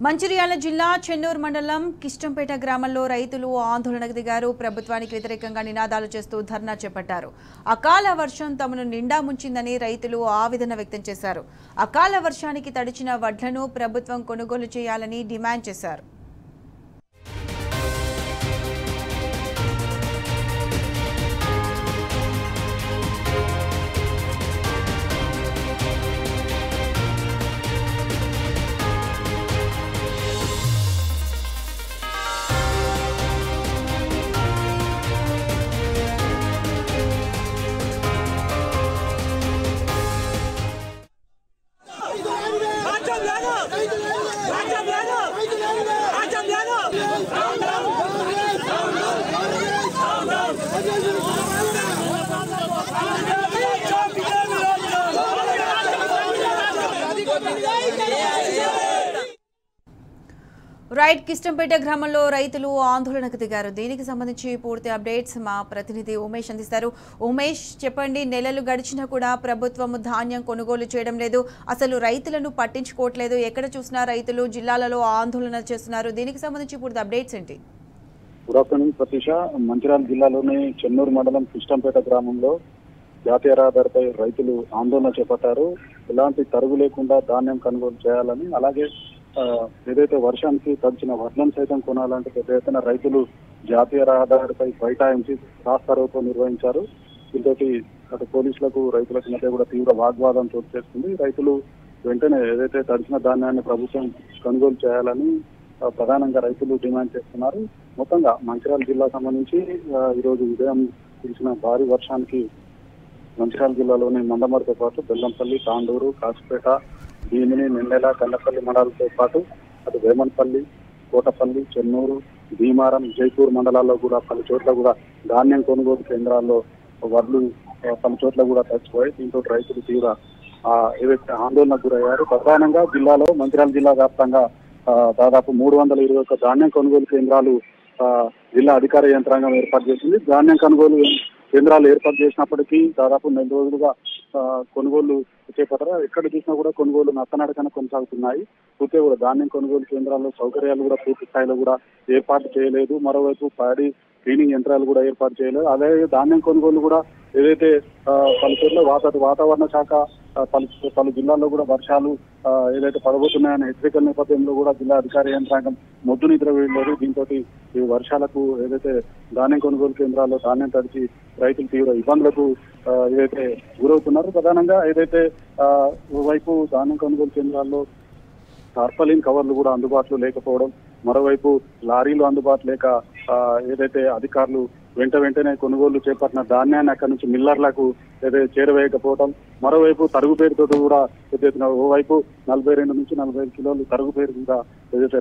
మంచిర్యాల జిల్లా చెన్నూరు మండలం కిష్టంపేట గ్రామంలో రైతులు ఆందోళనకు దిగారు. ప్రభుత్వానికి వ్యతిరేకంగా నినాదాలు చేస్తూ ధర్నా చేపట్టారు. అకాల వర్షం తమను నిండా ముంచిందని రైతులు ఆవేదన వ్యక్తం చేశారు. అకాల వర్షానికి తడిచిన వడ్లను ప్రభుత్వం కొనుగోలు చేయాలని డిమాండ్ చేశారు. రైట్ కిష్టంపేట గ్రామంలో రైతులు ఆందోళనకు దిగారు. దీనికి సంబంధించి పూర్తి అప్డేట్స్ మా ప్రతినిధి ఉమేష్ అందిస్తారు. ఉమేష్, చెప్పండి, నెలలు గడిచినా కూడా ప్రభుత్వం ధాన్యం కొనుగోలు చేయడం లేదు, అసలు రైతులను పట్టించుకోవట్లేదు, ఎక్కడ చూసినా రైతులు జిల్లాలలో ఆందోళన చేస్తున్నారు. దీనికి సంబంధించి పూర్తి అప్డేట్స్ ఏంటి? Good afternoon Pratheesha. మంచిర్యాల జిల్లాలోని చెన్నూరు మండలం కిష్టంపేట గ్రామంలో జాతీయ రహదారిపై రైతులు ఆందోళన చేపట్టారు. ఎలాంటి తరుగు లేకుండా ధాన్యం కొనుగోలు చేయాలని, అలాగే ఏదైతే వర్షానికి తడిచిన వడ్లను సైతం కొనాలంటే పెద్ద ఎత్తున రైతులు జాతీయ రహదారిపై బైఠాయించి రాస్తారోకో నిర్వహించారు. దీంతో అటు పోలీసులకు రైతులకు మధ్య కూడా తీవ్ర వాగ్వాదం చోటు చేసుకుంది. రైతులు వెంటనే ఏదైతే తడిచిన ధాన్యాన్ని ప్రభుత్వం కొనుగోలు చేయాలని ప్రధానంగా రైతులు డిమాండ్ చేస్తున్నారు. మొత్తంగా మంచిర్యాల జిల్లా సంబంధించి ఈరోజు ఉదయం కురిసిన భారీ వర్షానికి మంచిర్యాల జిల్లాలోని మందమరితో పాటు బెల్లంపల్లి, తాండూరు, కాసిపేట, భీమిని, నిండెల, కన్నపల్లి మండలాలతో పాటు అటు వేమన్పల్లి, కోటపల్లి, చెన్నూరు, భీమారం, జైపూర్ మండలాల్లో కూడా పలు చోట్ల కూడా ధాన్యం కొనుగోలు కేంద్రాల్లో వడ్లు పలు చోట్ల కూడా తడిచిపోయి దీంతో రైతులు తీవ్ర ఏదైతే ఆందోళనకు గురయ్యారు. ప్రధానంగా జిల్లాలో మంచిర్యాల జిల్లా వ్యాప్తంగా దాదాపు 321 ధాన్యం కొనుగోలు కేంద్రాలు జిల్లా అధికార యంత్రాంగం ఏర్పాటు చేసింది. ధాన్యం కొనుగోలు కేంద్రాలు ఏర్పాటు చేసినప్పటికీ దాదాపు 4 రోజులుగా కొనుగోలు చేపట్టారు. ఎక్కడ చూసినా కూడా కొనుగోలు నత్తనడకన కొనసాగుతున్నాయి. పూర్తిగా కూడా ధాన్యం కొనుగోలు కేంద్రాల్లో సౌకర్యాలు కూడా పూర్తి స్థాయిలో కూడా ఏర్పాటు చేయలేదు. మరోవైపు ప్యాడీ క్లీనింగ్ యంత్రాలు కూడా ఏర్పాటు చేయలేదు. అలాగే ధాన్యం కొనుగోలు కూడా ఏదైతే పలు చోట్ల వాతావరణ శాఖ పలు జిల్లాల్లో కూడా వర్షాలు ఏదైతే పడబోతున్నాయనే హెచ్చరికల నేపథ్యంలో కూడా జిల్లా అధికార యంత్రాంగం మొద్దు నిద్ర వేయలేదు. దీంతో ఈ వర్షాలకు ఏదైతే ధాన్యం కొనుగోలు కేంద్రాల్లో ధాన్యం తడిచి రైతులు తీవ్ర ఇబ్బందులకు ఏదైతే గురవుతున్నారు. ప్రధానంగా ఏదైతే ఓవైపు ధాన్యం కొనుగోలు కేంద్రాల్లో టార్పాలిన్ కవర్లు కూడా అందుబాటులో లేకపోవడం, మరోవైపు లారీలు అందుబాటు లేక ఏదైతే అధికారులు వెంటనే కొనుగోలు చేపట్టిన ధాన్యాన్ని అక్కడి నుంచి మిల్లర్లకు ఏదైతే చేరవేయకపోవడం, మరోవైపు తరుగు పేరుతో కూడా ఏదైతే ఓవైపు 42 నుంచి 45 కిలోలు తరుగు పేరు మీద ఏదైతే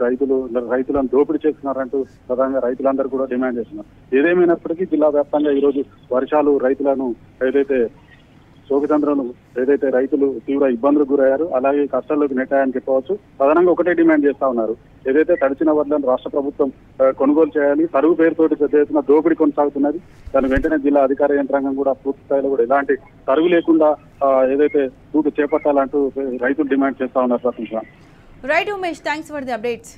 రైతులను దోపిడీ చేస్తున్నారంటూ ప్రధానంగా రైతులందరూ కూడా డిమాండ్ చేస్తున్నారు. ఏదేమైనప్పటికీ జిల్లా వ్యాప్తంగా ఈ రోజు వర్షాలు రైతులను ఏదైతే శోకచంద్రను ఏదైతే రైతులు తీవ్ర ఇబ్బందులకు గురయ్యారు, అలాగే కష్టాల్లోకి నెట్టాయని చెప్పవచ్చు. ప్రధానంగా ఒకటే డిమాండ్ చేస్తా ఉన్నారు, ఏదైతే తడిచిన వడ్లను రాష్ట్ర ప్రభుత్వం కొనుగోలు చేయాలి, తరుగు పేరుతోటి పెద్ద ఎత్తున దోపిడీ కొనసాగుతున్నది, దాని వెంటనే జిల్లా అధికార యంత్రాంగం కూడా పూర్తి స్థాయిలో కూడా ఎలాంటి తరుగు లేకుండా ఏదైతే దూకు చేపట్టాలంటూ రైతులు డిమాండ్ చేస్తా ఉన్నారు. Right Umesh, thanks for the updates.